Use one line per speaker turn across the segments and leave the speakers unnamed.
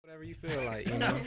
Whatever you feel like, you know.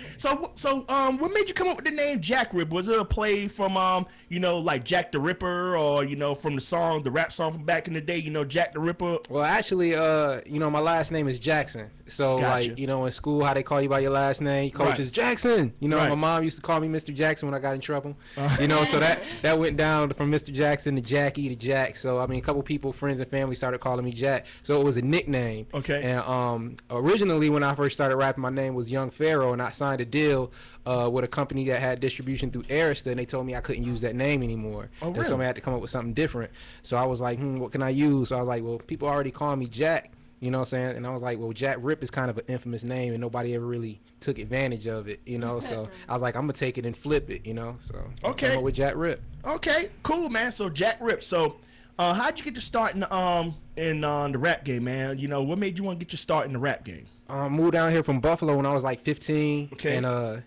What made you come up with the name Jac Rip? Was it a play from like Jack the Ripper, or from the rap song from back in the day, Jack the Ripper?
Well, actually, my last name is Jackson. So,
Gotcha.
like, in school, how they call you by your last name, coaches
Right.
Jackson.
Right.
My mom used to call me Mr. Jackson when I got in trouble. So that went down from Mr. Jackson to Jackie to Jack. So, I mean, a couple people, friends and family, started calling me Jack. So it was a nickname.
Okay.
And originally, when I first started rapping, my name was Young Pharaoh, and I signed a deal with a company that had distribution through Arista, and they told me I couldn't use that name anymore.
Oh, really?
And so I had to come up with something different. So I was like, what can I use? So I was like, well, people already call me Jack, you know what I'm saying? And I was like, well, Jac Rip is kind of an infamous name, and nobody ever really took advantage of it, So I was like, I'm going to take it and flip it, So
Okay.
I came up with Jac Rip.
Okay, cool, man. So Jac Rip. So how'd you get your start in the rap game, man? What made you want to get your start in the rap game?
Moved down here from Buffalo when I was like 15.
Okay.
And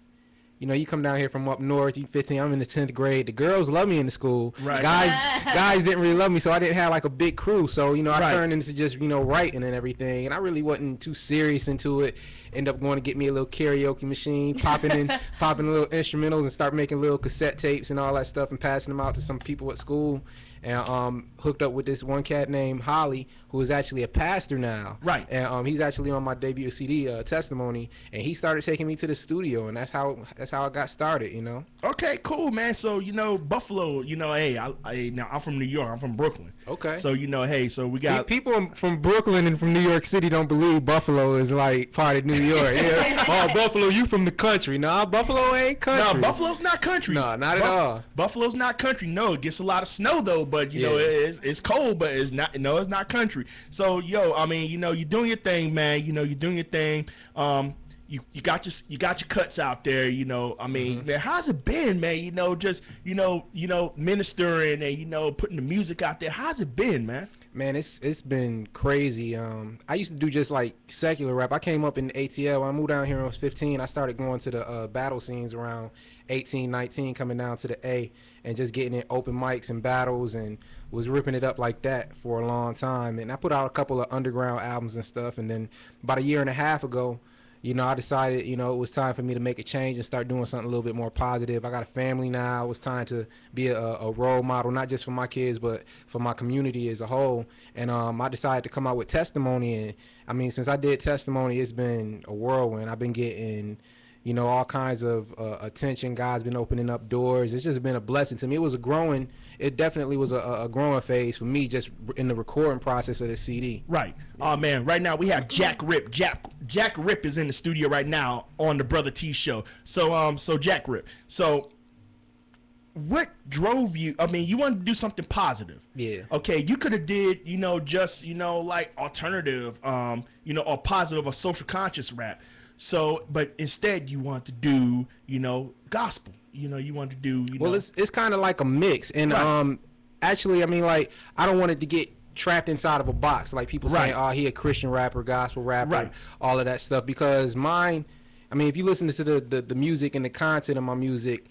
you come down here from up north, you 15, I'm in the 10th grade. The girls love me in the school.
Right.
Guys didn't really love me, so I didn't have like a big crew. So, I
Right.
turned into just, writing and everything. And I really wasn't too serious into it. End up going to get me a little karaoke machine, popping little instrumentals and start making little cassette tapes and all that stuff and passing them out to some people at school. And hooked up with this one cat named Holly, who is actually a pastor now.
Right.
And he's actually on my debut CD, Testimony, and he started taking me to the studio, and that's how I got started,
Okay, cool, man. So Buffalo, hey, now I'm from New York. I'm from Brooklyn.
Okay.
So hey, so we got
people from Brooklyn and from New York City don't believe Buffalo is like part of New York. Yeah. Oh, Buffalo, you from the country? Nah, Buffalo ain't country.
No, Buffalo's not country.
No, not at all.
Buffalo's not country. No, it gets a lot of snow though, but it's cold, but it's not. No, it's not country. So I mean, you're doing your thing, man. You're doing your thing. You got your cuts out there. I mean, man, how's it been, man? Just ministering and putting the music out there. How's it been, man?
Man, it's been crazy. I used to do just like secular rap. I came up in the ATL. When I moved down here when I was 15, I started going to the battle scenes around 18, 19, coming down to the A and just getting in open mics and battles and was ripping it up like that for a long time. And I put out a couple of underground albums and stuff. And then about a year and a half ago, I decided, it was time for me to make a change and start doing something a little bit more positive. I got a family now. It was time to be a role model, not just for my kids, but for my community as a whole. And I decided to come out with Testimony. And, I mean, since I did Testimony, it's been a whirlwind. I've been getting, all kinds of attention. God's been opening up doors. It's just been a blessing to me. It definitely was a growing phase for me just in the recording process of the CD.
Right. Oh, man, right now we have Jac Rip. Jac Rip is in the studio right now on the Brother T Show. So Jac Rip. So what drove you? I mean, you wanted to do something positive.
Yeah.
Okay, you could have did, just, like alternative, or positive or social conscious rap. So, but instead you want to do, gospel. You want to do,
Well, it's kind of like a mix. And
Right.
Actually, I mean, like, I don't want it to get trapped inside of a box. Like people saying,
Right.
oh, he a Christian rapper, gospel rapper,
Right.
all of that stuff. Because mine, I mean, if you listen to the music and the content of my music,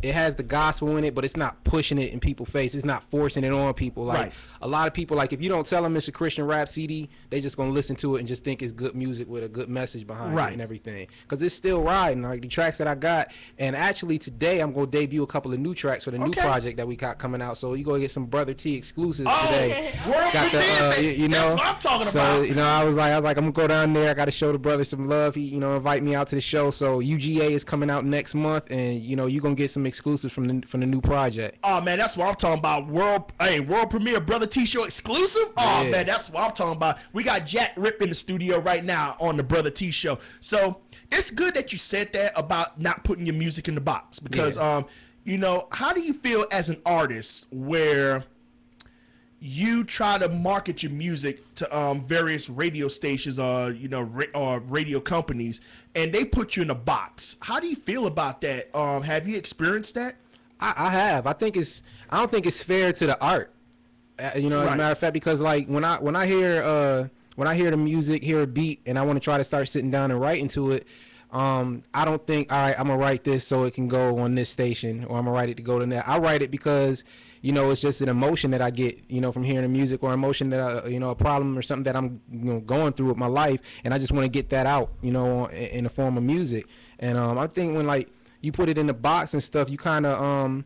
it has the gospel in it, but it's not pushing it in people's face. It's not forcing it on people. Like
Right.
a lot of people, like if you don't tell them it's a Christian rap CD, they just gonna listen to it and just think it's good music with a good message behind
Right.
it and everything. Because it's still riding. Like the tracks that I got, and actually today I'm gonna debut a couple of new tracks for the new
Okay.
project that we got coming out. So you gonna get some Brother T exclusives
Oh,
today.
world
Got the,
premiere. That's what I'm talking
so,
about.
I was like, I'm gonna go down there. I got to show the brother some love. He, invite me out to the show. So UGA is coming out next month, and you gonna get some exclusives from the new project.
Oh man, that's what I'm talking about. World premiere Brother T Show exclusive. Oh
Yeah.
man, that's what I'm talking about. We got Jac Rip in the studio right now on the Brother T Show. So it's good that you said that about not putting your music in the box because how do you feel as an artist where you try to market your music to various radio stations or or radio companies, and they put you in a box? How do you feel about that? Have you experienced that?
I have. I don't think it's fair to the art. As a matter of fact, because like when I hear the music, hear a beat, and I want to try to start sitting down and writing to it, I don't think, all right, I'm gonna write this so it can go on this station, or I'm gonna write it to go to that. I write it because, you know, it's just an emotion that I get, you know, from hearing the music, or emotion that I, you know, a problem or something that I'm, you know, going through with my life, and I just want to get that out, you know, in the form of music. And I think when like you put it in the box and stuff, you kind of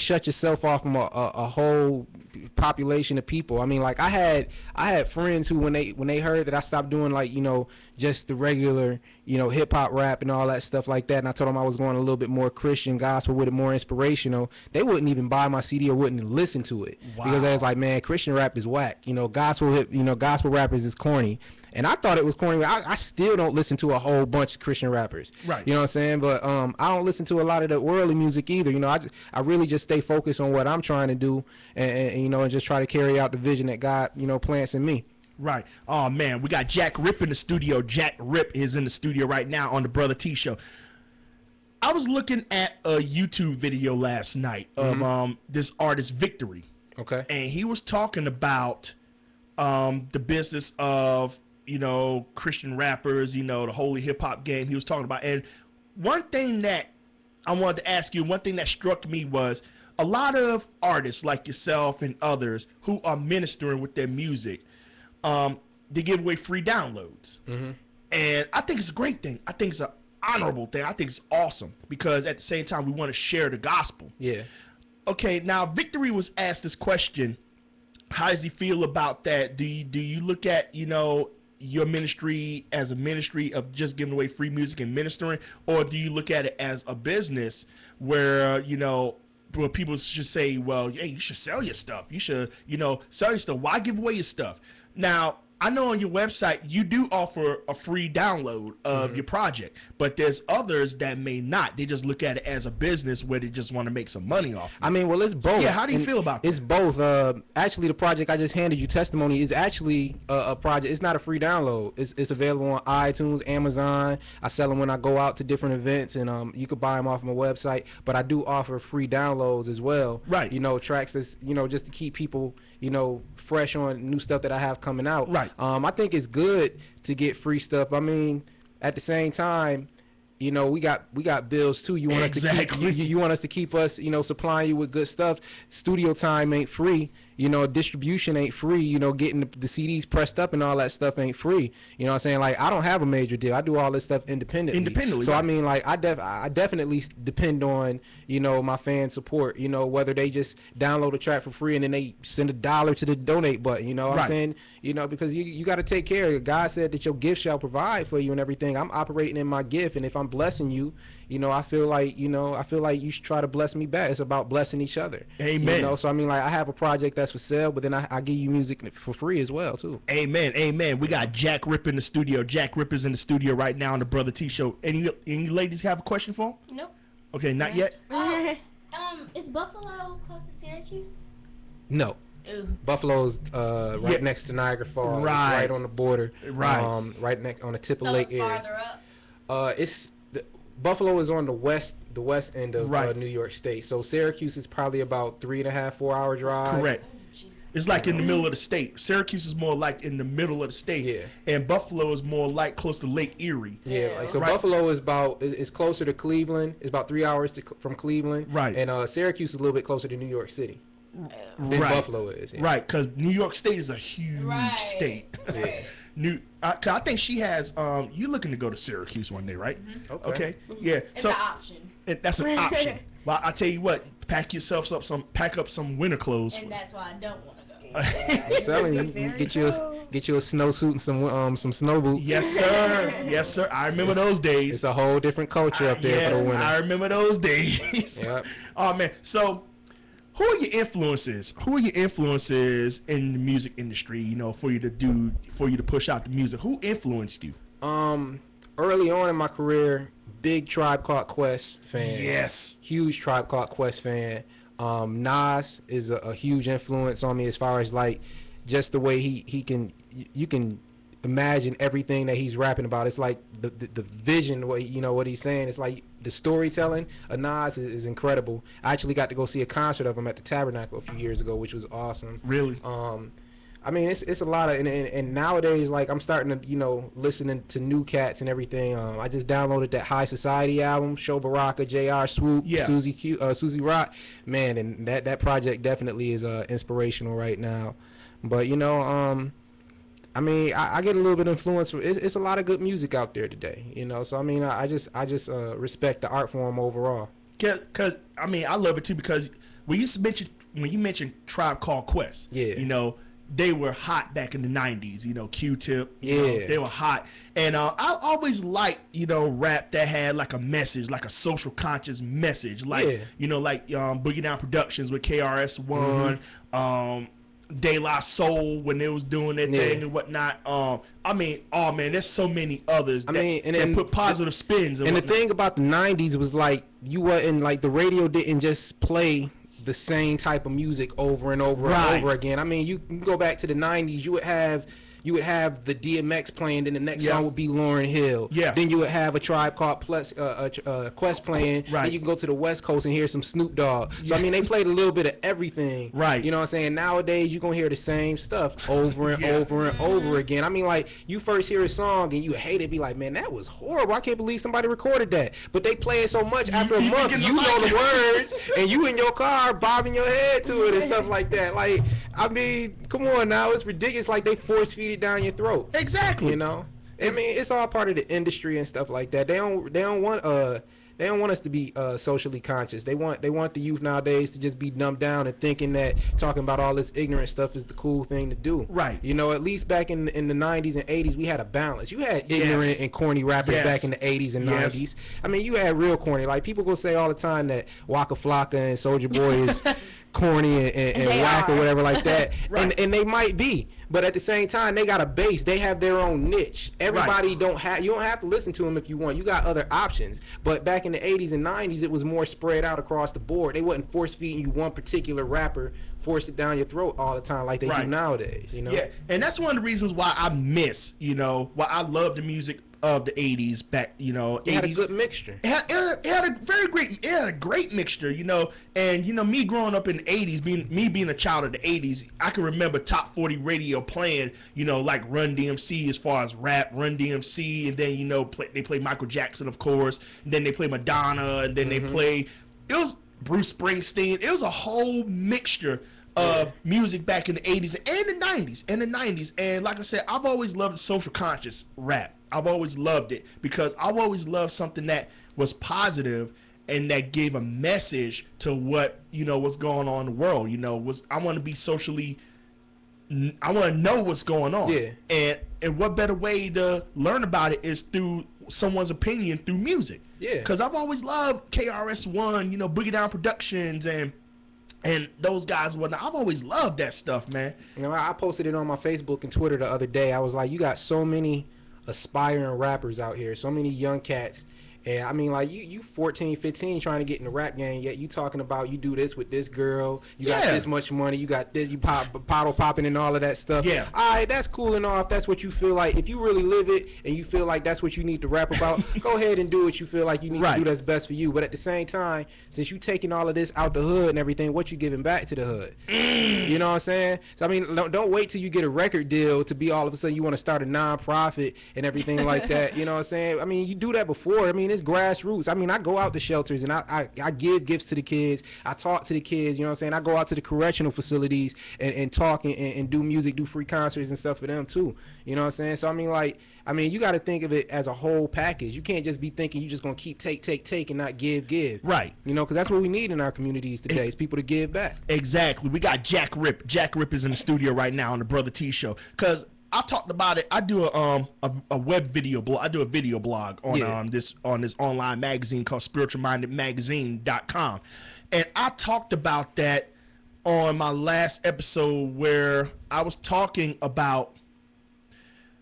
shut yourself off from a whole population of people. I mean, like I had friends who when they heard that I stopped doing, like, you know, just the regular, you know, hip hop rap and all that stuff like that, and I told them I was going a little bit more Christian gospel with it, more inspirational, they wouldn't even buy my CD or wouldn't listen to it.
Wow.
Because they was like, man, Christian rap is whack. You know, gospel rappers is corny. And I thought it was corny. I still don't listen to a whole bunch of Christian rappers.
Right.
You know what I'm saying? But I don't listen to a lot of the worldly music either. You know, I really just stay focused on what I'm trying to do, and you know, and just try to carry out the vision that God, you know, plants in me.
Right. Oh man, we got Jac Rip in the studio. Jac Rip is in the studio right now on the Brother T Show. I was looking at a YouTube video last night of this artist Victory.
Okay.
And he was talking about the business of, you know, Christian rappers, you know, the holy hip hop game he was talking about. And one thing that I wanted to ask you, one thing that struck me was a lot of artists like yourself and others who are ministering with their music, they give away free downloads. And I think it's a great thing. I think it's an honorable thing. I think it's awesome because at the same time, we want to share the gospel.
Yeah.
Okay, now Victory was asked this question. How does he feel about that? Do you look at, you know, your ministry as a ministry of just giving away free music and ministering, or do you look at it as a business where, you know, where people should say, well, hey, you should sell your stuff. You should, you know, sell your stuff. Why give away your stuff? Now, I know on your website you do offer a free download of your project, but there's others that may not. They just look at it as a business where they just want to make some money off of it.
I mean, well, it's both.
Yeah, how do you feel about that?
It's both. Actually, the project I just handed you, Testimony, is actually a project. It's not a free download. It's available on iTunes, Amazon. I sell them when I go out to different events, and you could buy them off my website. But I do offer free downloads as well.
Right.
You know, tracks that's, you know, just to keep people, you know, fresh on new stuff that I have coming out.
Right.
I think it's good to get free stuff. I mean, at the same time, you know, we got bills too. You want us to keep you want us to keep us, you know, supplying you with good stuff. Studio time ain't free. You know, distribution ain't free. You know, getting the CDs pressed up and all that stuff ain't free. You know what I'm saying? Like, I don't have a major deal. I do all this stuff independently. So, right. I mean, like, I definitely depend on, you know, my fan support, you know, whether they just download a track for free and then they send $1 to the donate button, you know what I'm saying? You know, because you got to take care of it. God said that your gift shall provide for you and everything. I'm operating in my gift, and if I'm blessing you, you know, I feel like you should try to bless me back. It's about blessing each other.
Amen.
You know, so I mean, like, I have a project that's for sale, but then I give you music for free as well too.
Amen. Amen. We got Jac Rip in the studio. Jac Rip is in the studio right now on the Brother T Show. Any ladies have a question for him?
Nope.
Okay, not yet.
Is Buffalo close to Syracuse?
No.
Ooh.
Buffalo's right next to Niagara Falls.
Right.
It's right on the border.
Right.
Right next on the tip of
So
Lake
it's
Erie.
farther up?
Buffalo is on the west end of
Right.
New York State. So Syracuse is probably about 3.5, 4 hour drive.
Correct. It's like in the middle of the state. Syracuse is more like in the middle of the state.
Yeah.
And Buffalo is more like close to Lake Erie.
Yeah, like, so
Right.
Buffalo is it's closer to Cleveland. It's about 3 hours from Cleveland.
Right.
And Syracuse is a little bit closer to New York City than
Right.
Buffalo is. Yeah.
Right, because New York State is a huge
Right.
state.
Yeah.
I think she has. You looking to go to Syracuse one day, right?
Okay.
Yeah.
It's
So
an option.
that's an option. Well, I tell you what, pack up some winter clothes.
And that's why I don't want to go.
I'm telling you, get you a snowsuit and some snow boots.
Yes, sir. Yes, sir. I remember those days.
It's a whole different culture up there
Yes,
for the winter.
I remember those days.
Yep.
Oh man. So, who are your influences? Who are your influences in the music industry? You know, for you to push out the music. Who influenced you?
Early on in my career, big Tribe Called Quest fan.
Yes.
Huge Tribe Called Quest fan. Nas is a huge influence on me as far as like just the way you can imagine everything that he's rapping about. It's like the vision, what he's saying. It's like the storytelling of Nas is incredible. I actually got to go see a concert of him at the Tabernacle a few years ago, which was awesome.
Really?
I mean, it's a lot of, and nowadays, like, I'm starting to, listening to new cats and everything. I just downloaded that High Society album, Show Baraka, JR Swoop,
Yeah.
Susie Rock, man, and that project definitely is inspirational right now. But I mean, I get a little bit of influence from it's a lot of good music out there today, So I mean, I just respect the art form overall.
Cause I mean, I love it too because when you mentioned Tribe Called Quest,
Yeah.
They were hot back in the 90s, Q-Tip,
Yeah.
they were hot. And I always liked, rap that had like a message, like a social conscious message, like, like Boogie Down Productions with KRS-One, De La Soul when they was doing their thing and whatnot. I mean, oh man, there's so many others that put positive spins.
And the thing about the 90s was like, you wasn't like, the radio didn't just play the same type of music over and over and over again. I mean, you can go back to the 90s, you would have the DMX playing, then the next song would be Lauryn Hill.
Yeah.
Then you would have a Tribe Called Quest playing.
Right.
Then you can go to the West Coast and hear some Snoop Dogg. So I mean, they played a little bit of everything.
Right.
You know what I'm saying? Nowadays, you're gonna hear the same stuff over and over and over again. I mean, like, you first hear a song and you hate it, be like, man, that was horrible. I can't believe somebody recorded that. But they play it so much after a month, you know the words, and you in your car bobbing your head to it and stuff like that. Like, I mean, come on now, it's ridiculous. Like, they force feed it down your throat.
Exactly.
I mean, it's all part of the industry and stuff like that. They don't want us to be socially conscious. They want the youth nowadays to just be dumbed down and thinking that talking about all this ignorant stuff is the cool thing to do.
Right.
At least back in the 90s and 80s, we had a balance. You had ignorant and corny rappers back in the 80s and 90s. I mean, you had real corny. Like, people go say all the time that Waka Flocka and Soulja Boy is corny and whack or whatever like that. And they might be. But at the same time, they got a base. They have their own niche. Everybody you don't have to listen to them if you want. You got other options. But back in the 80s and 90s, it was more spread out across the board. They wasn't force feeding you one particular rapper, force it down your throat all the time like they do nowadays.
Yeah, and that's one of the reasons why I miss, why I love the music of the 80s back,
It
80s.
had a good mixture.
It had a great mixture, and me growing up in the 80s, being a child of the 80s, I can remember top 40 radio playing, like Run DMC as far as rap, Run DMC, and then they play Michael Jackson, of course, and then they play Madonna, and then they play, it was Bruce Springsteen. It was a whole mixture of music back in the 80s and the 90s. And like I said, I've always loved the social conscious rap. I've always loved it because I've always loved something that was positive and that gave a message to what, what's going on in the world. I want to be socially, I want to know what's going on.
Yeah.
And what better way to learn about it is through someone's opinion through music.
Yeah.
Because I've always loved KRS-One, Boogie Down Productions and those guys and whatnot. I've always loved that stuff, man.
I posted it on my Facebook and Twitter the other day. I was like, you got so many aspiring rappers out here, so many young cats. And I mean, like, you 14, 15 trying to get in the rap game, yet you talking about you do this with this girl, you got this much money, you got this, you bottle popping and all of that stuff.
Yeah.
All right, that's cool and all. If that's what you feel like, if you really live it and you feel like that's what you need to rap about, go ahead and do what you feel like you need to do that's best for you. But at the same time, since you taking all of this out the hood and everything, what you giving back to the hood? You know what I'm saying? So, I mean, don't wait till you get a record deal to be all of a sudden you want to start a non-profit and everything like that. You know what I'm saying? I mean, you do that before. I mean, it's grassroots. I mean, I go out to shelters and I give gifts to the kids. I talk to the kids, you know what I'm saying? I go out to the correctional facilities and talk and do music, do free concerts and stuff for them too. You know what I'm saying? So, I mean, you got to think of it as a whole package. You can't just be thinking you just going to keep take and not give.
Right.
You know, because that's what we need in our communities today is people to give back.
Exactly. We got Jac Rip. Jac Rip is in the studio right now on the Brother T Show. Because I talked about it. I do a web video blog. I do a video blog on this online magazine called Spiritualminded Magazine.com. And I talked about that on my last episode where I was talking about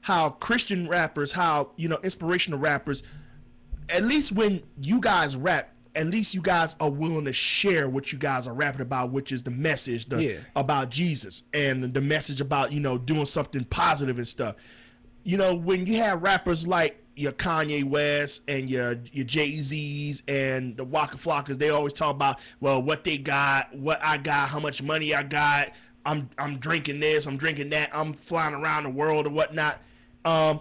how Christian rappers, how, inspirational rappers, at least when you guys rap, at least you guys are willing to share what you guys are rapping about, which is the message about Jesus and the message about, doing something positive and stuff. When you have rappers like your Kanye West and your Jay-Z's and the Waka Flockas, they always talk about, well, what they got, what I got, how much money I got, I'm drinking this, I'm drinking that, I'm flying around the world or whatnot. Are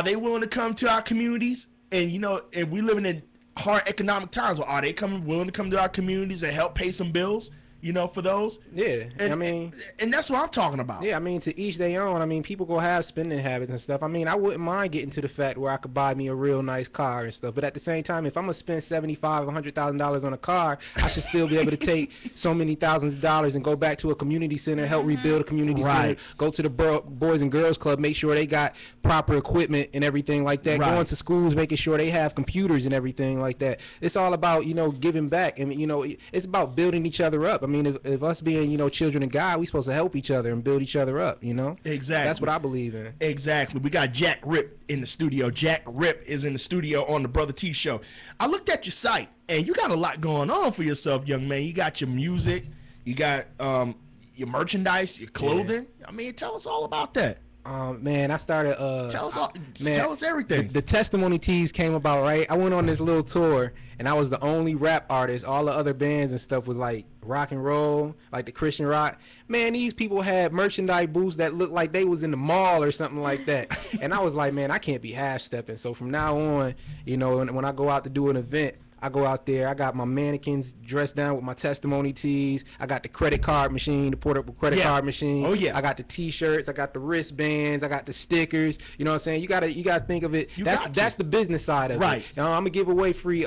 they willing to come to our communities? And and we living in hard economic times. Well, are they willing to come to our communities and help pay some bills? For those.
Yeah,
and that's what I'm talking about.
Yeah, to each their own. People go have spending habits and stuff. I wouldn't mind getting to the fact where I could buy me a real nice car and stuff. But at the same time, if I'm gonna spend $75,000, $100,000 on a car, I should still be able to take so many thousands of dollars and go back to a community center, help rebuild a community center, go to the Boys and Girls Club, make sure they got proper equipment and everything like that. Going to schools, making sure they have computers and everything like that. It's all about giving back, and it's about building each other up. If us being, children of God, we supposed to help each other and build each other up,
Exactly.
That's what I believe in.
Exactly. We got Jac Rip in the studio. Jac Rip is in the studio on the Brother T Show. I looked at your site, and you got a lot going on for yourself, young man. You got your music, you got your merchandise, your clothing. Yeah. Tell us all about that.
Man, I started.
Tell us everything.
The testimony tees came about, right? I went on this little tour, and I was the only rap artist. All the other bands and stuff was like rock and roll, like the Christian rock. Man, these people had merchandise booths that looked like they was in the mall or something like that. And I was like, man, I can't be half stepping. So from now on, when I go out to do an event, I go out there, I got my mannequins dressed down with my testimony tees. I got the credit card machine, the portable credit card machine.
Oh yeah.
I got the t-shirts, I got the wristbands, I got the stickers. You know what I'm saying? You gotta think of it. That's the business side of it. I'm gonna give away free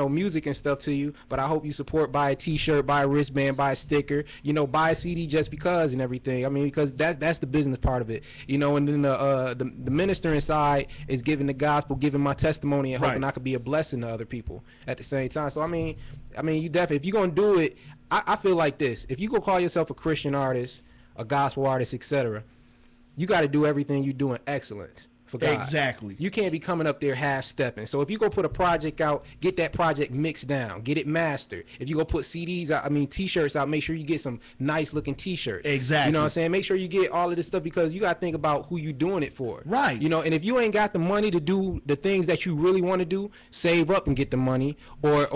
music and stuff to you, but I hope you support, buy a t-shirt, buy a wristband, buy a sticker, buy a CD just because and everything. Because that's the business part of it. And then the ministering side is giving the gospel, giving my testimony and hoping I could be a blessing to other people at the same time. So you definitely, if you're gonna do it, I feel like this: if you go call yourself a Christian artist, a gospel artist, etc., you got to do everything you do in excellence for God.
Exactly.
You can't be coming up there half stepping. So if you go put a project out, get that project mixed down, get it mastered. If you go put CDs out, t-shirts out, make sure you get some nice looking t-shirts.
Exactly.
You know what I'm saying? Make sure you get all of this stuff, because you got to think about who you doing it for.
Right.
And if you ain't got the money to do the things that you really want to do, save up and get the money, or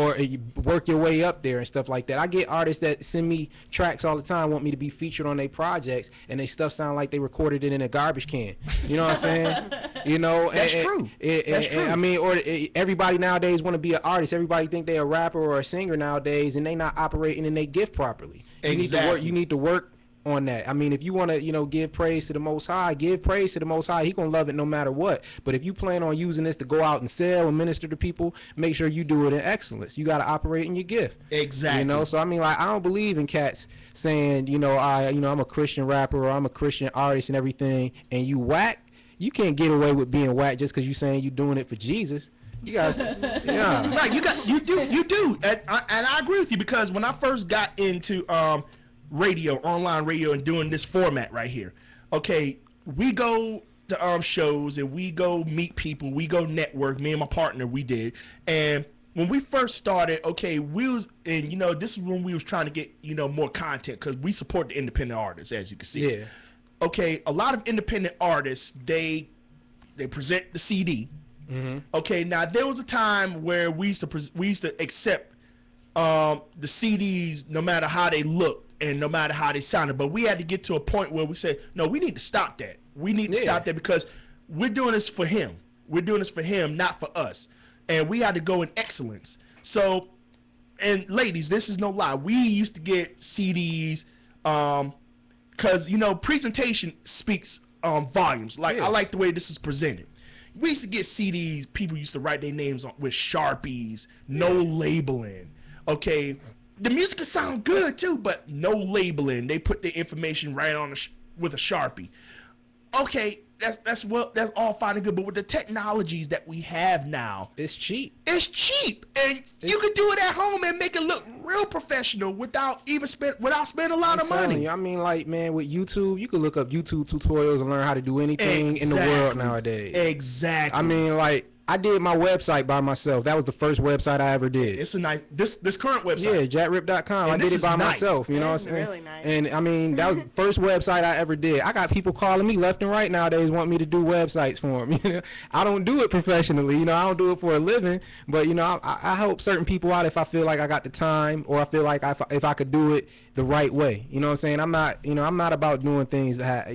work your way up there and stuff like that. I get artists that send me tracks all the time, want me to be featured on their projects, and they stuff sound like they recorded it in a garbage can. You know what I'm saying?
That's true. That's true.
Everybody nowadays want to be an artist. Everybody think they a rapper or a singer nowadays, and they not operating in their gift properly.
Exactly.
You need to work on that. If you want to, give praise to the Most High, give praise to the Most High. He gonna love it no matter what. But if you plan on using this to go out and sell and minister to people, make sure you do it in excellence. You got to operate in your gift.
Exactly.
So I don't believe in cats saying, I'm a Christian rapper or I'm a Christian artist and everything, and you whack. You can't get away with being whack just because you saying you doing it for Jesus. You guys, yeah.
Right, you do, and I agree with you, because when I first got into radio, online radio, and doing this format right here, okay, we go to shows and we go meet people, we go network. Me and my partner, we did, and when we first started, okay, this is when we was trying to get more content, because we support the independent artists, as you can see.
Yeah.
Okay, a lot of independent artists, they present the CD.
Mm-hmm.
Okay, now there was a time where we used to accept the CDs no matter how they looked and no matter how they sounded, but we had to get to a point where we said, no, we need to stop that. We need to stop that, because we're doing this for him. We're doing this for him, not for us. And we had to go in excellence. So, and ladies, this is no lie. We used to get CDs, because presentation speaks volumes. I like the way this is presented. We used to get CDs. People used to write their names on with Sharpies, no labeling. Okay, the music could sound good too, but no labeling. They put the information right on with a Sharpie. Okay, that's all fine and good, but with the technologies that we have now,
it's cheap.
It's cheap, and you can do it at home and make it look real professional without spending a lot of money.
Man, with YouTube, you can look up YouTube tutorials and learn how to do anything in the world nowadays.
Exactly.
I did my website by myself. That was the first website I ever did.
It's a nice this current website.
Yeah, jackrip.com. I did it by myself. You know what I'm saying?
Really nice.
And I mean, that was the first website I ever did. I got people calling me left and right nowadays, want me to do websites for them. You know, I don't do it professionally. You know, I don't do it for a living. But you know, I help certain people out if I feel like I got the time, or I feel like if I could do it the right way. You know what I'm saying? I'm not about doing things that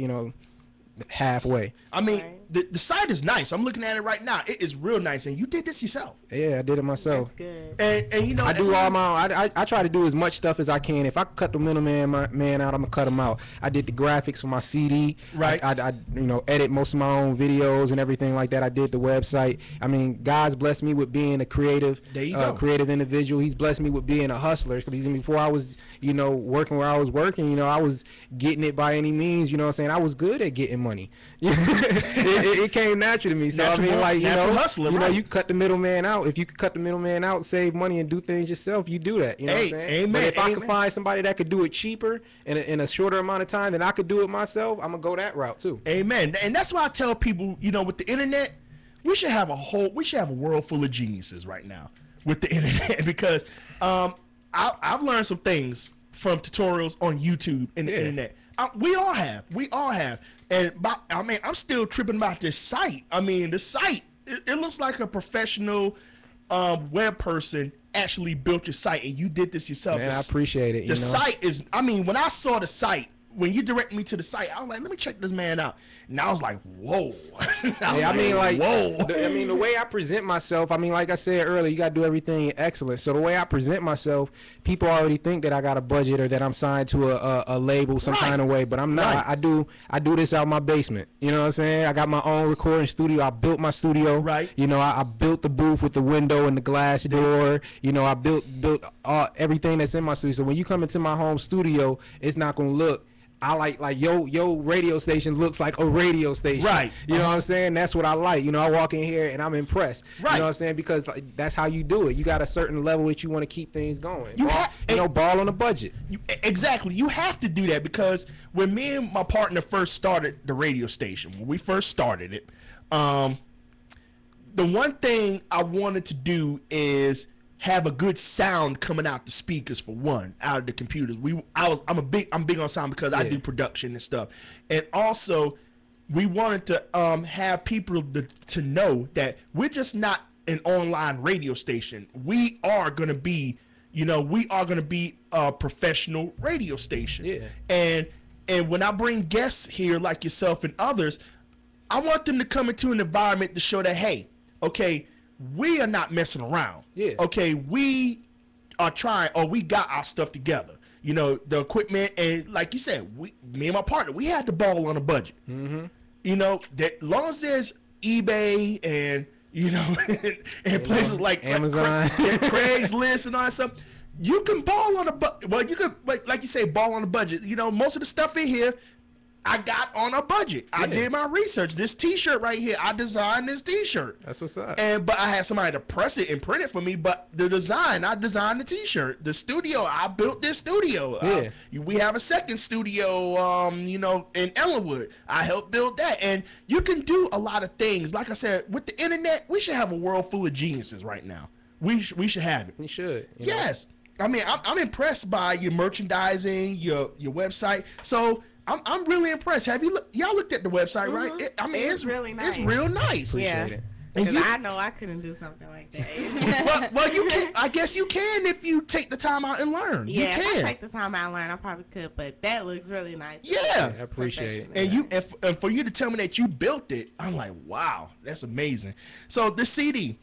halfway.
I mean, the site is nice. I'm looking at it right now. It is real nice, and you did this yourself.
Yeah, I did it myself.
That's good.
And you know,
I do all my own. I try to do as much stuff as I can. If I cut the middleman man out, I'm gonna cut him out. I did the graphics for my CD.
Right.
I edit most of my own videos and everything like that. I did the website. I mean, God's blessed me with being a creative, creative individual. He's blessed me with being a hustler. Because before I was, working where I was working, I was getting it by any means. You know what I'm saying? I was good at getting money. it came natural to me. So
Natural,
I mean, like
hustler,
you cut the middleman out. If you could cut the middleman out, save money, and do things yourself, you do that. You know what I'm saying?
Amen.
But if I could find somebody that could do it cheaper in a shorter amount of time than I could do it myself, I'm gonna go that route too.
Amen. And that's why I tell people, with the internet, we should have a world full of geniuses right now with the internet because I've learned some things from tutorials on YouTube and the internet. We all have. And I'm still tripping about this site. I mean, the site, it looks like a professional web person actually built your site, and you did this yourself.
Man, I appreciate it.
The site is, when I saw the site, when you directed me to the site, I was like, let me check this man out. And I was like, whoa.
Whoa. The way I present myself, like I said earlier, you got to do everything in excellence. So the way I present myself, people already think that I got a budget or that I'm signed to a label some kind of way, but I'm not. Right. I do this out my basement. You know what I'm saying? I got my own recording studio. I built my studio. Right. I built the booth with the window and the glass door. I built everything that's in my studio. So when you come into my home studio, it's not going to look, I like yo radio station looks like a radio station. Right. You know what I'm saying? That's what I like. I walk in here and I'm impressed. Right. You know what I'm saying? Because that's how you do it. You got a certain level that you want to keep things going. Ball on a budget.
Exactly. You have to do that because when me and my partner first started the radio station, when we first started it, the one thing I wanted to do is have a good sound coming out the speakers, for one, out of the computers. I'm big on sound because I do production and stuff, and also we wanted to have people to know that we're just not an online radio station. We are gonna be, a professional radio station. Yeah. And when I bring guests here like yourself and others, I want them to come into an environment to show that, hey, okay, we are not messing around. Yeah. Okay, we are trying, or we got our stuff together. The equipment, and like you said, me and my partner, we had the ball on a budget. Mm-hmm. That long as there's eBay and and places like
Amazon,
Craigslist, and all that stuff, you can ball on a budget. Well, you could, like you say, ball on a budget. Most of the stuff in here, I got on a budget. Yeah. I did my research. This T-shirt right here, I designed this T-shirt.
That's what's up.
But I had somebody to press it and print it for me. But the design, I designed the T-shirt. The studio, I built this studio. Yeah. We have a second studio, in Ellenwood. I helped build that. And you can do a lot of things. Like I said, with the internet, we should have a world full of geniuses right now. We should have it.
We should.
Yes. I'm impressed by your merchandising, your website. So I'm really impressed. Have y'all looked at the website, right? It's
really nice.
It's real nice.
Appreciate it.
Because I know I couldn't do something like that.
well, you can. I guess you can if you take the time out and learn.
Yeah,
you can.
if I take the time out and learn, I probably could. But that looks really nice.
Yeah,
I appreciate
it. And for you to tell me that you built it, I'm like, wow, that's amazing. So the CD,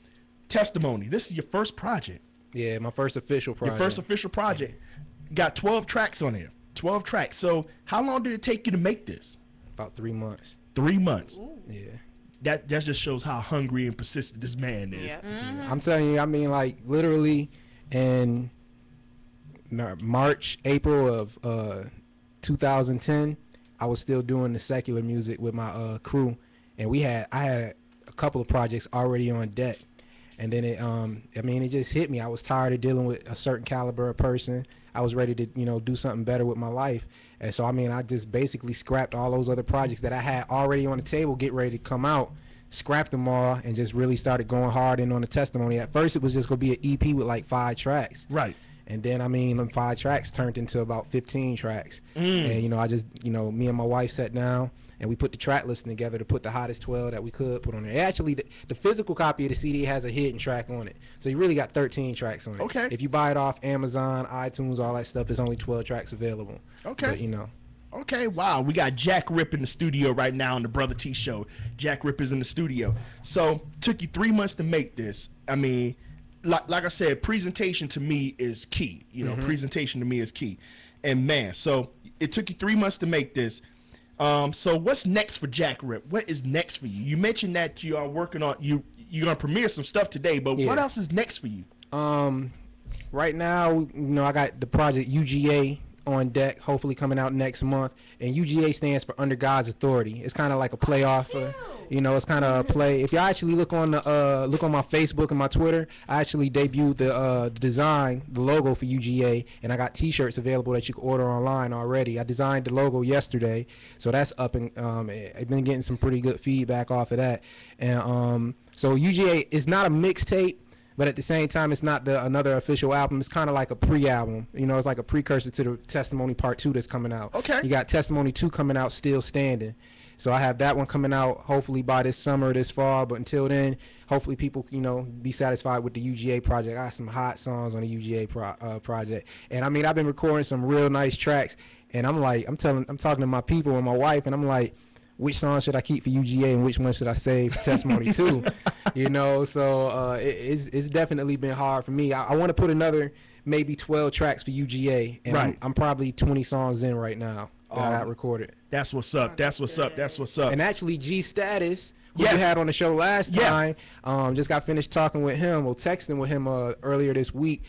Testimony. This is your first project.
Yeah, my first official project.
Your first official project. Got 12 tracks on here. 12 tracks. So how long did it take you to make this?
About 3 months.
3 months.
Ooh.
Yeah.
That just shows how hungry and persistent this man is.
Yeah. Mm-hmm.
I'm telling you, like literally in March, April of 2010, I was still doing the secular music with my crew, and I had a couple of projects already on deck. And then it just hit me. I was tired of dealing with a certain caliber of person. I was ready to, do something better with my life. And so, I just basically scrapped all those other projects that I had already on the table, get ready to come out. scrapped them all and just really started going hard in on the testimony. At first, it was just gonna be an EP with like 5 tracks.
Right.
And then, I mean, them 5 tracks turned into about 15 tracks. And, you know, I just, you know, me and my wife sat down and we put the track listing together to put the hottest 12 that we could put on there. Actually, the physical copy of the CD has a hidden track on it. So you really got 13 tracks on it.
Okay.
If you buy it off Amazon, iTunes, all that stuff, it's only 12 tracks available.
Okay.
But, you know.
Okay, wow. We got Jac Rip in the studio right now on the Brother T Show. Jac Rip is in the studio. So, took you 3 months to make this. I mean, like I said, presentation to me is key. You know, presentation to me is key. And man, so it took you 3 months to make this. So what's next for Jac Rip? What is next for you? You mentioned that you are working on you're gonna premiere some stuff today, but what else is next for you?
Right now, you know, I got the project UGA on deck, hopefully coming out next month. And UGA stands for Under God's Authority. It's kind of like a play off. You know, it's kind of a play. If you actually look on the look on my Facebook and my Twitter, I actually debuted the design, the logo for UGA, and I got T-shirts available that you can order online already. I designed the logo yesterday, so that's up, and I've been getting some pretty good feedback off of that. And so UGA is not a mixtape, but at the same time, it's not another official album. It's kind of like a pre-album. You know, it's like a precursor to the Testimony Part 2 that's coming out.
Okay.
You got Testimony 2 coming out, Still Standing. So I have that one coming out hopefully by this summer or this fall. But until then, hopefully people, you know, be satisfied with the UGA project. I got some hot songs on the UGA project. And I mean, I've been recording some real nice tracks. And I'm like, I'm talking to my people and my wife, and I'm like, which song should I keep for UGA and which one should I save for Testimony 2? You know, so it's definitely been hard for me. I want to put another maybe 12 tracks for UGA, and
right.
I'm probably 20 songs in right now that I got recorded.
That's what's up. That's what's up. That's what's up.
And actually, G Status, who
Yes.
we had on the show last time, just got finished talking with him, or texting with him earlier this week.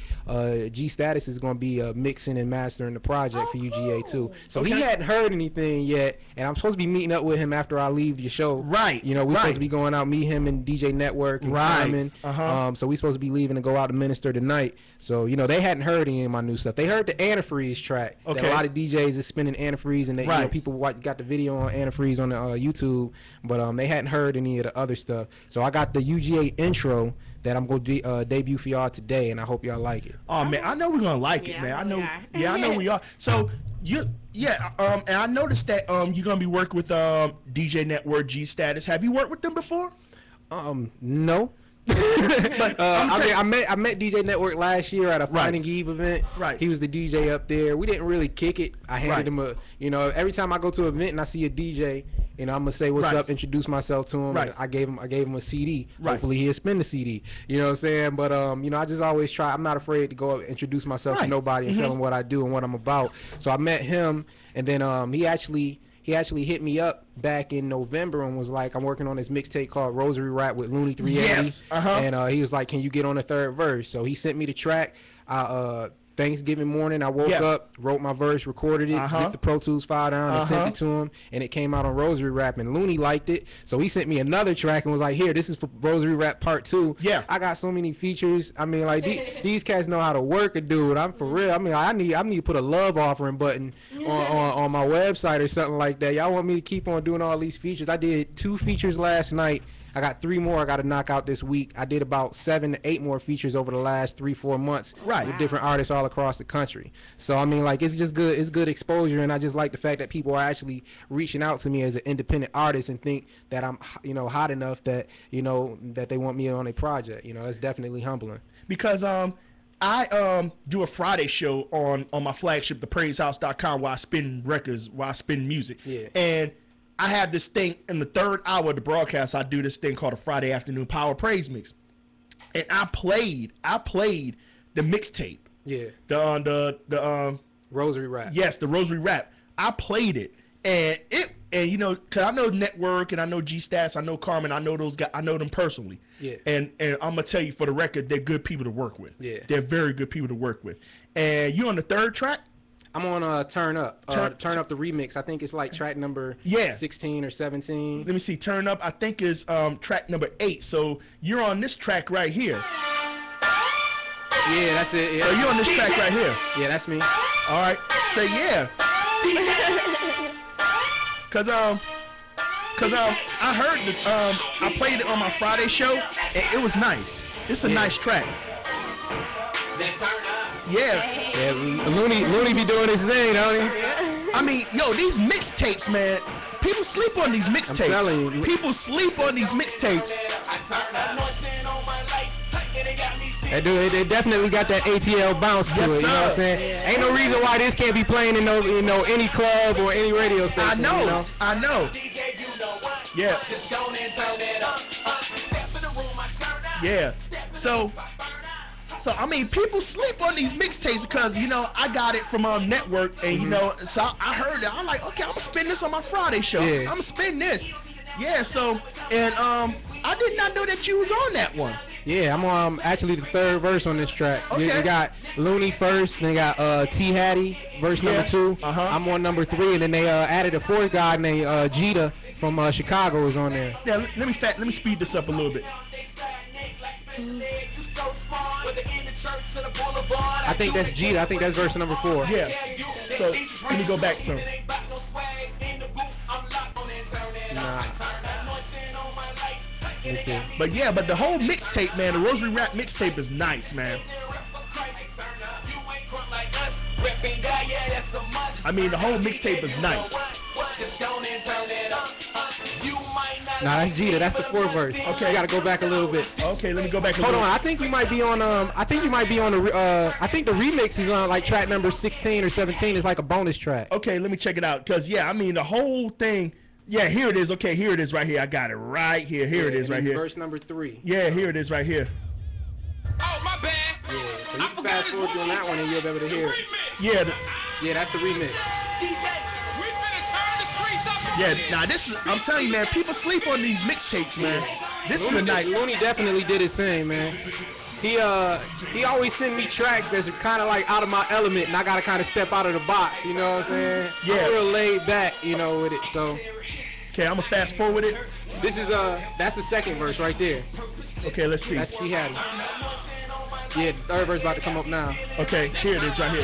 G Status is going to be mixing and mastering the project for UGA too. So he hadn't heard anything yet, and I'm supposed to be meeting up with him after I leave the show.
Right.
You know, we're supposed to be going out, meet him and DJ Network and Carmen. So we're supposed to be leaving to go out to minister tonight. So, you know, they hadn't heard any of my new stuff. They heard the Antifreeze track.
Okay.
That a lot of DJs is spinning Antifreeze, and they, you know, people got the video on Antifreeze on the YouTube, but they hadn't heard any of the other stuff. So I got the UGA intro that I'm going to debut for y'all today, and I hope y'all like it.
Oh man, I know we're gonna like it, man. I know, I know we are. So and I noticed that you're gonna be working with DJ Network, G Status. Have you worked with them before?
No. But I met DJ Network last year at a Finding Eve event.
Right.
He was the DJ up there. We didn't really kick it. I handed him a, you know, every time I go to an event and I see a DJ, you know, I'm gonna say what's up, introduce myself to him. And I gave him a CD. Hopefully he'll spin the CD. You know what I'm saying? But you know, I just always try. I'm not afraid to go up and introduce myself to nobody and tell him what I do and what I'm about. So I met him, and then he actually hit me up back in November and was like, I'm working on this mixtape called Rosary Rap with Looney 380.
Yes.
And he was like, can you get on the third verse? So he sent me the track. Thanksgiving morning, I woke up, wrote my verse, recorded it, zipped the Pro Tools file down, and sent it to him, and it came out on Rosary Rap, and Looney liked it, so he sent me another track and was like, here, this is for Rosary Rap Part 2. Yeah. I got so many features. I mean, like, these cats know how to work a dude. I'm for real. I mean, I need to put a love offering button on my website or something like that. Y'all want me to keep on doing all these features? I did 2 features last night. I got 3 more I got to knock out this week. I did about 7 to 8 more features over the last 3-4 months with different artists all across the country. So, I mean, like, it's just good. It's good exposure, and I just like the fact that people are actually reaching out to me as an independent artist and think that I'm, you know, hot enough that, you know, that they want me on a project. You know, that's definitely humbling.
Because I do a Friday show on my flagship, thepraisehouse.com, where I spin records, where I spin music. Yeah. And I have this thing in the 3rd hour of the broadcast. I do this thing called a Friday afternoon power praise mix, and I played the mixtape. Yeah. The
Rosary Rap.
Yes, the Rosary Rap. I played it, and you know, cause I know Network and I know G Stats, I know Carmen, I know those guys, I know them personally. Yeah. And I'm gonna tell you for the record, they're good people to work with. Yeah. They're very good people to work with. And you on the 3rd track?
I'm on Turn Up. Turn Up the remix. I think it's like track number 16 or 17.
Let me see. Turn Up, I think, is track number 8. So you're on this track right here.
Yeah, that's it. Yeah,
so you're on this track right here.
Yeah, that's me.
All right. Say yeah. Cause Cause I heard that I played it on my Friday show, and it was nice. It's a nice track. Yeah.
Yeah, Looney be doing his thing, don't he?
I mean, yo, these mixtapes, man. People sleep on these mixtapes.
I'm telling you.
People sleep on these mixtapes.
They definitely got that ATL bounce to
Yes,
it. You know what I'm
sir.
saying? Ain't no reason why this can't be playing in any club or any radio station.
I know.
You know?
I know. Yeah. Yeah. So I mean, people sleep on these mixtapes because I got it from a network, and so I heard it. I'm like, okay, I'm gonna spin this on my Friday show.
Yeah.
I'm gonna spin this. Yeah. So and I did not know that you was on that one.
Yeah, I'm on actually the third verse on this track.
Okay.
You got Looney first, then you got T Hattie verse number 2.
Uh-huh.
I'm on number 3, and then they added a fourth guy named Jita from Chicago is on there.
Yeah. Let me speed this up a little bit.
I think that's Jita. I think that's verse number 4.
Yeah. So let me go back some.
Nah. Let me see.
But the whole mixtape, man, the Rosary Rap mixtape is nice, man. I mean, the whole mixtape is nice.
Nah, that's Jita. That's the fourth verse.
Okay.
You gotta go back a little bit.
Okay, let me go back a
Hold
little.
on, I think you might be on. I think the remix is on like track number 16 or 17. It's like a bonus track.
Okay, let me check it out. Cause I mean the whole thing. Yeah, here it is. Okay, here it is right here. I got it right here. Here it is right here.
Verse number 3.
Yeah, here it is right here.
Oh, my bad.
Yeah, so you can fast forward on that one and you'll be able to hear it.
Yeah,
Yeah, that's the remix.
yeah. Now this is. I'm telling you, man. People sleep on these mixtapes, man. This is a night.
Looney definitely did his thing, man. He always send me tracks that's kind of like out of my element, and I gotta kind of step out of the box. You know what I'm saying?
Yeah.
I'm real laid back, with it. So
Okay, I'm gonna fast forward it.
this is that's the second verse right there.
Okay, let's see.
That's T Hattie. Yeah, the third verse about to come up now.
Okay, here it is right here.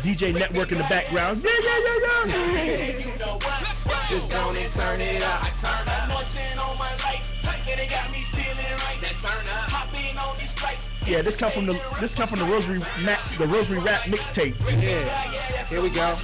DJ Network in the background. Yeah.
Just go and turn it up.
Yeah, this come from the Rosary Rap mixtape.
Yeah, here we go.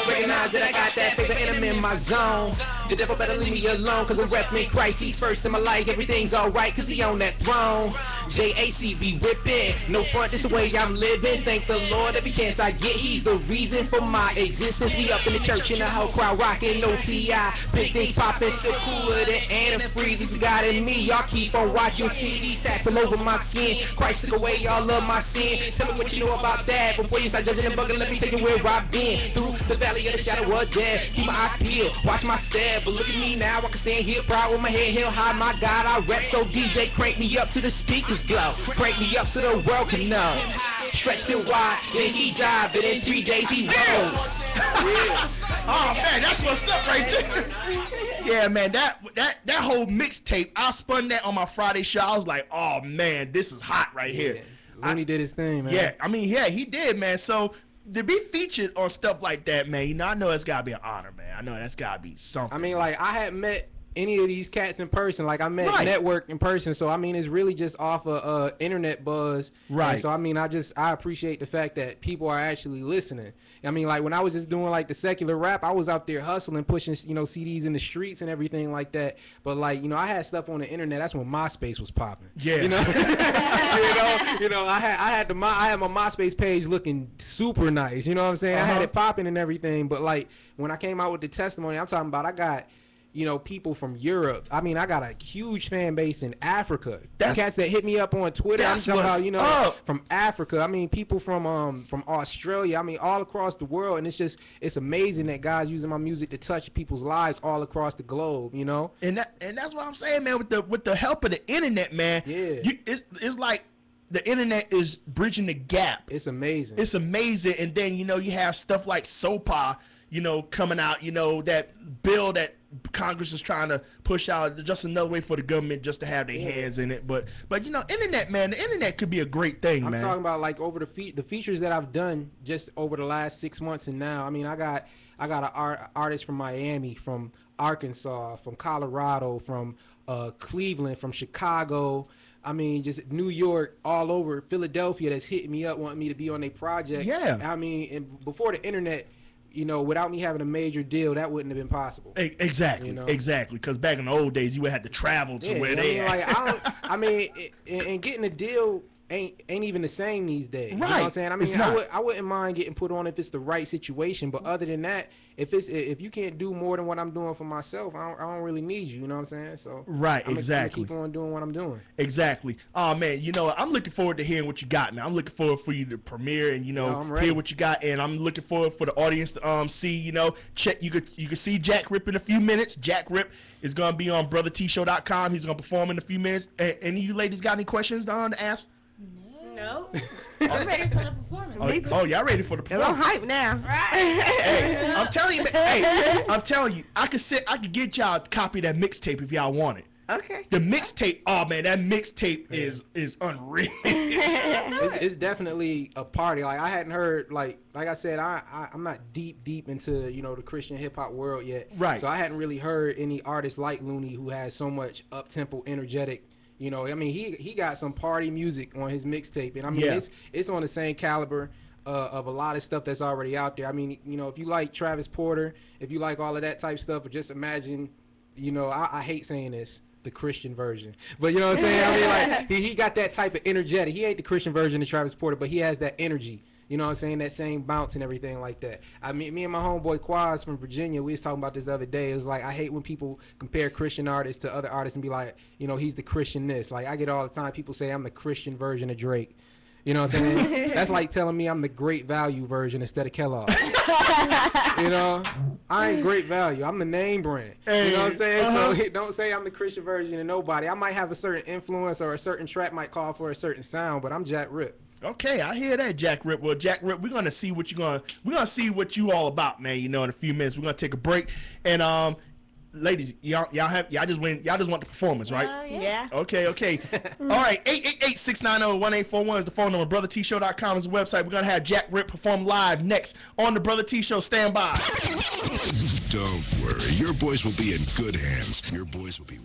Recognize that I got that faith and I'm in my zone. The devil better leave me alone, cause I'm repping Christ. He's first in my life, everything's alright, cause he on that throne. JAC be whipping, no front, this the way I'm living. Thank the Lord every chance I get, he's the reason for my existence. We up in the church and the whole crowd rocking, no T.I. Big things popping, still cooler than antifreeze. It's God in me, y'all keep on watching, see these tats all over my skin. Christ took away all of my sin. Tell me what you know about that before you start judging and bugging. Let me take you where I've been, through the valley of the shadow of death. Keep my eyes peeled, watch my step, but look at me now, I can stand here proud with my head held high. My God, I rap, so DJ crank me up to the speakers glow, crank me up so the world can know. Stretched it wide, then he died, but in 3 days he rose.
Oh man, that's what's up right there. Yeah, man, that whole mixtape, I spun that on my Friday show. I was like, oh man, this is hot right here.
Looney did his thing, man.
Yeah, I mean, yeah, he did, man. So to be featured on stuff like that, man, I know it's gotta be an honor, man. I know that's gotta be something.
I mean, like, I hadn't met any of these cats in person. Like, I met Network in person, so I mean, it's really just off of internet buzz.
Right.
And so I mean, I appreciate the fact that people are actually listening. I mean, like, when I was just doing like the secular rap, I was out there hustling, pushing CDs in the streets and everything like that. But like, I had stuff on the internet. That's when MySpace was popping.
Yeah.
I had my MySpace page looking super nice. You know what I'm saying? I had it popping and everything. But like, when I came out with the testimony, I'm talking about, I got people from Europe. I mean, I got a huge fan base in Africa. Cats that hit me up on Twitter. I'm talking about, from Africa. I mean, people from Australia. I mean, all across the world. And it's amazing that God's using my music to touch people's lives all across the globe.
And that's what I'm saying, man. With the help of the internet, man.
Yeah.
It's like the internet is bridging the gap.
It's amazing.
It's amazing. And then you have stuff like SOPA. coming out, that bill that Congress is trying to push out, just another way for the government just to have their hands in it. But internet, man, the internet could be a great thing, man.
I'm talking about like over the features that I've done just over the last 6 months and now. I mean, I got an artist from Miami, from Arkansas, from Colorado, from Cleveland, from Chicago. I mean, just New York, all over, Philadelphia, that's hitting me up, wanting me to be on their project.
Yeah.
I mean, and before the internet, without me having a major deal, that wouldn't have been possible.
Exactly, exactly. Because back in the old days, you would have to travel to where they at.
And getting a deal ain't even the same these days.
Right.
You know what I'm saying? I mean,
It's not.
I wouldn't mind getting put on if it's the right situation, but other than that, if you can't do more than what I'm doing for myself, I don't really need you. You know what I'm saying? So
right,
I'm
exactly.
gonna keep on doing what I'm doing.
Exactly. Oh man, I'm looking forward to hearing what you got, man. I'm looking forward for you to premiere and
I'm ready.
hear what you got, and I'm looking forward for the audience to see. Check. You can see Jac Rip in a few minutes. Jac Rip is gonna be on brothertshow.com. He's gonna perform in a few minutes. Any of you ladies got any questions to ask?
No. I'm ready for the performance.
Oh, y'all ready for the
I'm
performance?
hype now.
Right.
Hey, I'm telling you, man. Hey, I'm telling you, I could get y'all a copy of that mixtape if y'all want it.
Okay.
The mixtape, oh man, that mixtape is unreal.
It's definitely a party. Like I hadn't heard, like I said, I'm not deep into the Christian hip hop world yet.
Right.
So I hadn't really heard any artists like Looney who has so much up tempo, energetic. I mean, he got some party music on his mixtape, and I mean, it's on the same caliber of a lot of stuff that's already out there. I mean, if you like Travis Porter, if you like all of that type stuff, or just imagine, I hate saying this, the Christian version, but you know what I'm saying? I mean, like he got that type of energetic. He ain't the Christian version of Travis Porter, but he has that energy. You know what I'm saying? That same bounce and everything like that. I mean, me and my homeboy Quaz from Virginia, we was talking about this the other day. It was like, I hate when people compare Christian artists to other artists and be like, he's the Christian this. Like, I get all the time people say I'm the Christian version of Drake. You know what I'm saying? That's like telling me I'm the Great Value version instead of Kellogg. I ain't Great Value. I'm the name brand. You know what I'm saying? So don't say I'm the Christian version of nobody. I might have a certain influence or a certain track might call for a certain sound, but I'm Jac Rip.
Okay, I hear that, Jac Rip. Well, Jac Rip, we're gonna see what see what you all about, man. In a few minutes, we're gonna take a break, and ladies, y'all just want the performance, right?
Yeah.
Okay. All right, 888-690-1841 is the phone number. BrotherTShow.com is the website. We're gonna have Jac Rip perform live next on the Brother T Show. Stand by.
Don't worry, your boys will be in good hands. Your boys will be